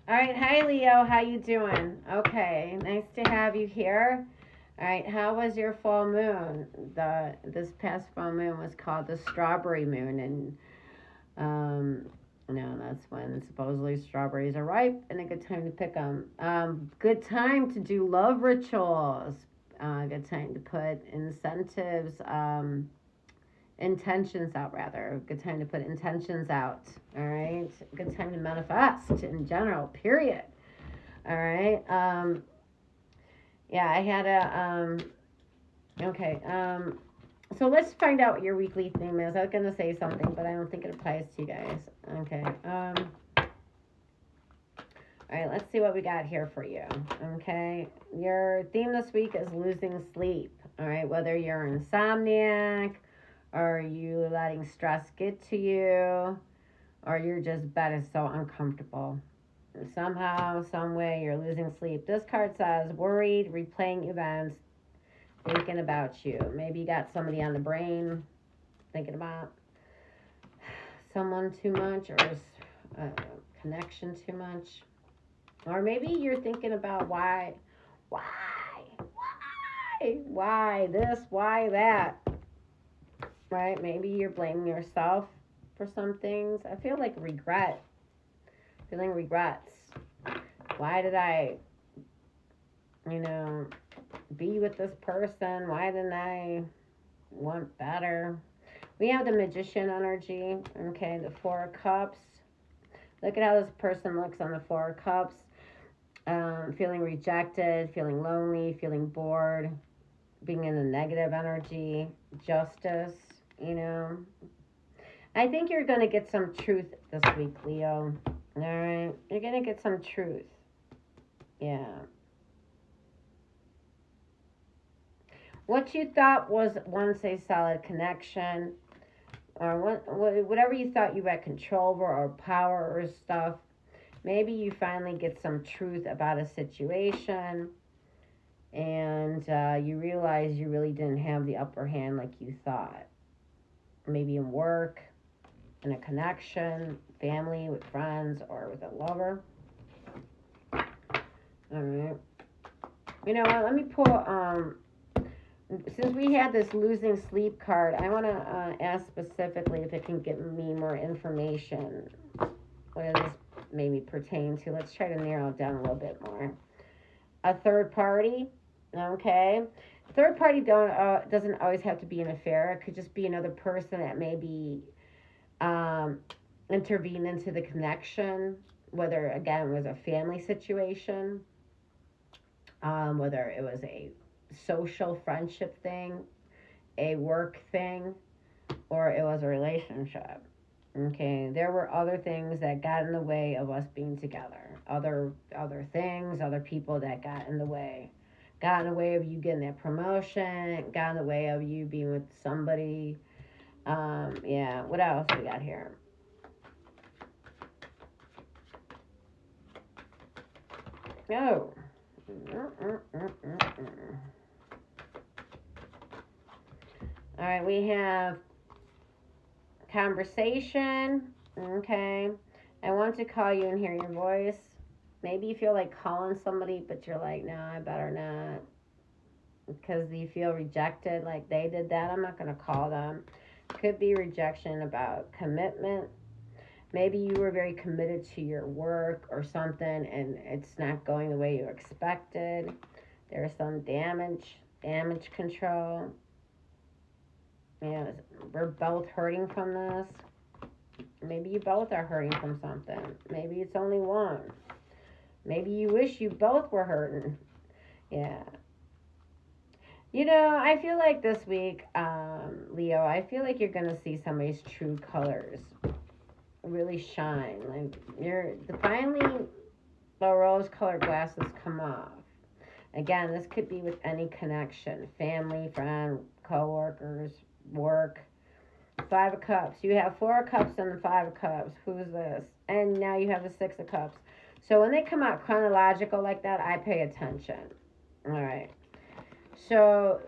All right, hi Leo, how you doing? Okay, nice to have you here. All right, how was your full moon? The this past full moon was called the strawberry moon, and that's when supposedly strawberries are ripe and a good time to pick them. Good time to do love rituals. Good time to put intentions out rather. Good time to put intentions out. All right. Good time to manifest in general. Period. All right. Yeah, I had a okay. So let's find out what your weekly theme is. I was gonna say something, but I don't think it applies to you guys. Okay. All right. Let's see what we got here for you. Okay. Your theme this week is losing sleep. All right. Whether you're insomniac, or you letting stress get to you, or your just bed is so uncomfortable. Somehow, some way, you're losing sleep. This card says worried, replaying events, thinking about you. Maybe you got somebody on the brain, thinking about someone too much, or connection too much. Or maybe you're thinking about why, why this, why that, right? Maybe you're blaming yourself for some things. I feel like feeling regrets. Why did I, you know, be with this person? Why didn't I want better? We have the magician energy, okay, the Four of Cups. Look at how this person looks on the Four of Cups. Feeling rejected, feeling lonely, feeling bored, being in the negative energy, justice, you know. I think you're going to get some truth this week, Leo. All right? You're going to get some truth. Yeah. What you thought was once a solid connection, or whatever you thought you had control over or power or stuff, maybe you finally get some truth about a situation, and you realize you really didn't have the upper hand like you thought. Maybe in work, in a connection, family, with friends, or with a lover. All right. You know what? Let me pull. Since we had this losing sleep card, I want to ask specifically if it can give me more information. What does this maybe pertain to? Let's try to narrow it down a little bit more. A third party, okay. Third party doesn't always have to be an affair. It could just be another person that maybe intervene into the connection. Whether again it was a family situation, whether it was a social friendship thing, a work thing, or it was a relationship. Okay, there were other things that got in the way of us being together. Other things, other people that got in the way. Got in the way of you getting that promotion, got in the way of you being with somebody. Yeah, what else we got here? Oh. All right, we have conversation. Okay. I want to call you and hear your voice. Maybe you feel like calling somebody, but you're like, no, I better not. Because you feel rejected, like they did that. I'm not going to call them. Could be rejection about commitment. Maybe you were very committed to your work or something and it's not going the way you expected. There's some damage control. Yeah, we're both hurting from this. Maybe you both are hurting from something. Maybe it's only one. Maybe you wish you both were hurting. Yeah. You know, I feel like this week, Leo, I feel like you're going to see somebody's true colors really shine. Like, finally, the rose colored glasses come off. Again, this could be with any connection family, friend, co workers, work. Five of Cups. You have Four of Cups and the Five of Cups. Who's this? And now you have the Six of Cups. So when they come out chronological like that, I pay attention. All right. So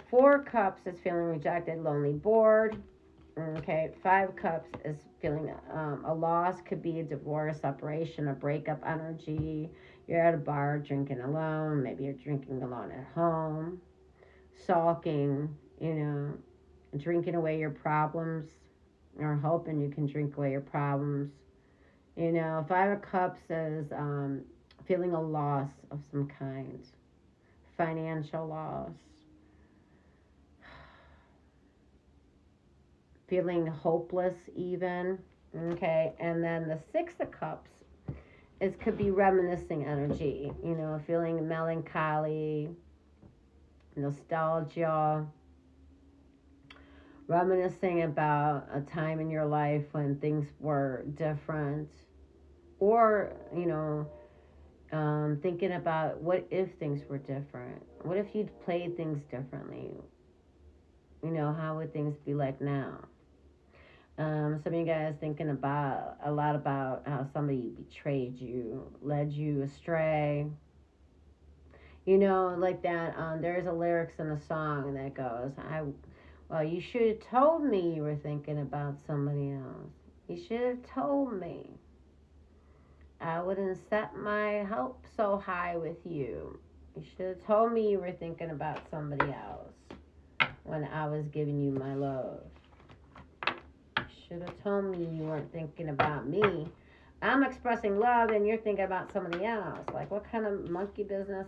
Four Cups is feeling rejected, lonely, bored. Okay, Five of Cups is feeling a loss, could be a divorce, separation, a breakup energy. You're at a bar drinking alone. Maybe you're drinking alone at home, sulking, drinking away your problems, or hoping you can drink away your problems. Five of Cups is feeling a loss of some kind, financial loss, feeling hopeless, even. Okay, and then the Six of Cups is could be reminiscing energy, feeling melancholy, nostalgia, reminiscing about a time in your life when things were different, or thinking about what if things were different, what if you'd played things differently, how would things be like now. Some of you guys thinking about a lot about how somebody betrayed you, led you astray. Like that. There's a lyrics in a song that goes, well, you should have told me you were thinking about somebody else. You should have told me. I wouldn't set my hopes so high with you. You should have told me you were thinking about somebody else when I was giving you my love. Should have told me you weren't thinking about me. I'm expressing love and you're thinking about somebody else. Like, what kind of monkey business?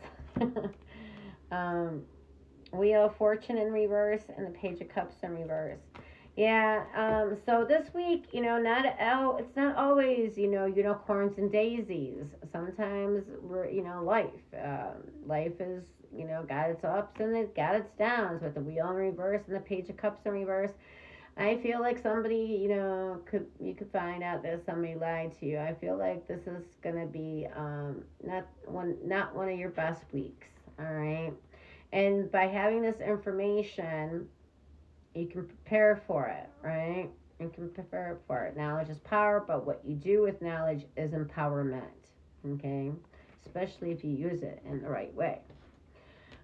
Wheel of Fortune in reverse and the Page of Cups in reverse. Yeah, so this week, it's not always, unicorns and daisies. Sometimes we're, life. Life is, got its ups and it got its downs with the Wheel in reverse and the Page of Cups in reverse. I feel like somebody, you could find out that somebody lied to you. I feel like this is gonna be not one of your best weeks. All right, and by having this information, you can prepare for it. Right, you can prepare for it. Knowledge is power, but what you do with knowledge is empowerment. Okay, especially if you use it in the right way.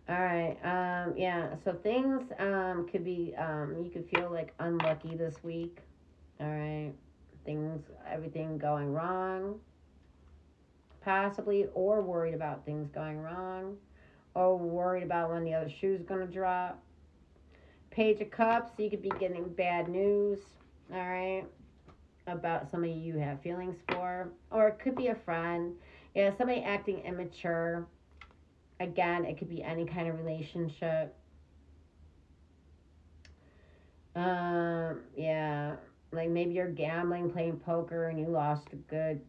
All right. Yeah. So things could be you could feel like unlucky this week. All right. Everything going wrong, possibly, or worried about things going wrong, or worried about when the other shoe's gonna drop. Page of Cups. You could be getting bad news. All right. About somebody you have feelings for, or it could be a friend. Yeah. Somebody acting immature. Again, it could be any kind of relationship. Yeah, like maybe you're gambling, playing poker, and you lost a good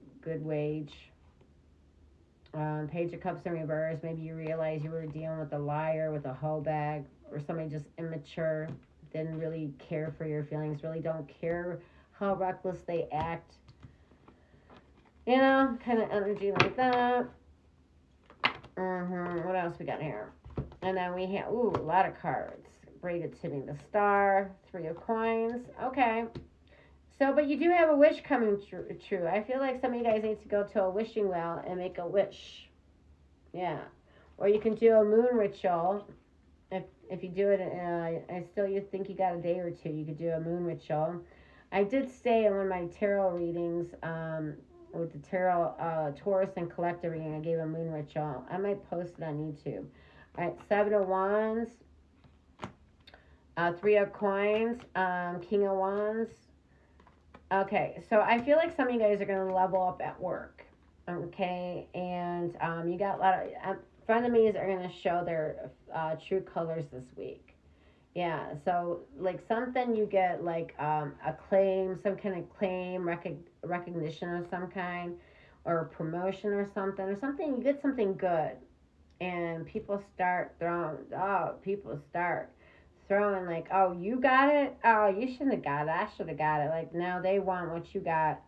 wage. Page of Cups in reverse. Maybe you realize you were dealing with a liar, with a hoe bag, or somebody just immature, didn't really care for your feelings, really don't care how reckless they act. Kind of energy like that. What else we got here? And then we have a lot of cards. Braided Tuning the Star, Three of Coins. Okay. So, but you do have a wish coming true. I feel like some of you guys need to go to a wishing well and make a wish. Yeah. Or you can do a moon ritual. If you do it, I still you think you got a day or two, you could do a moon ritual. I did say in one of my tarot readings, with the tarot Taurus and collective reading, I gave a moon ritual. I might post it on YouTube. All right, Seven of Wands, Three of Coins, King of Wands. Okay, so I feel like some of you guys are going to level up at work. Okay, and you got a lot of frenemies are going to show their true colors this week. Yeah, so like something you get like a claim, some kind of claim, recognition of some kind, or a promotion or something. You get something good, and people start throwing like, oh, you got it, oh, you shouldn't have got it, I should have got it. Like now they want what you got,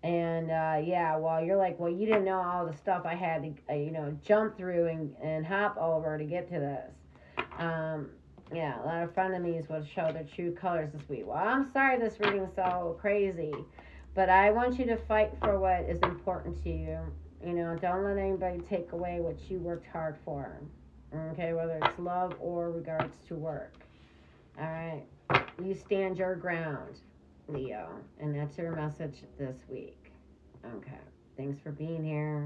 and yeah, well you're like, well you didn't know all the stuff I had to jump through and hop over to get to this. Yeah, a lot of frenemies will show their true colors this week. Well, I'm sorry this reading's so crazy, but I want you to fight for what is important to you. Don't let anybody take away what you worked hard for. Okay, whether it's love or regards to work. All right. You stand your ground, Leo. And that's your message this week. Okay. Thanks for being here.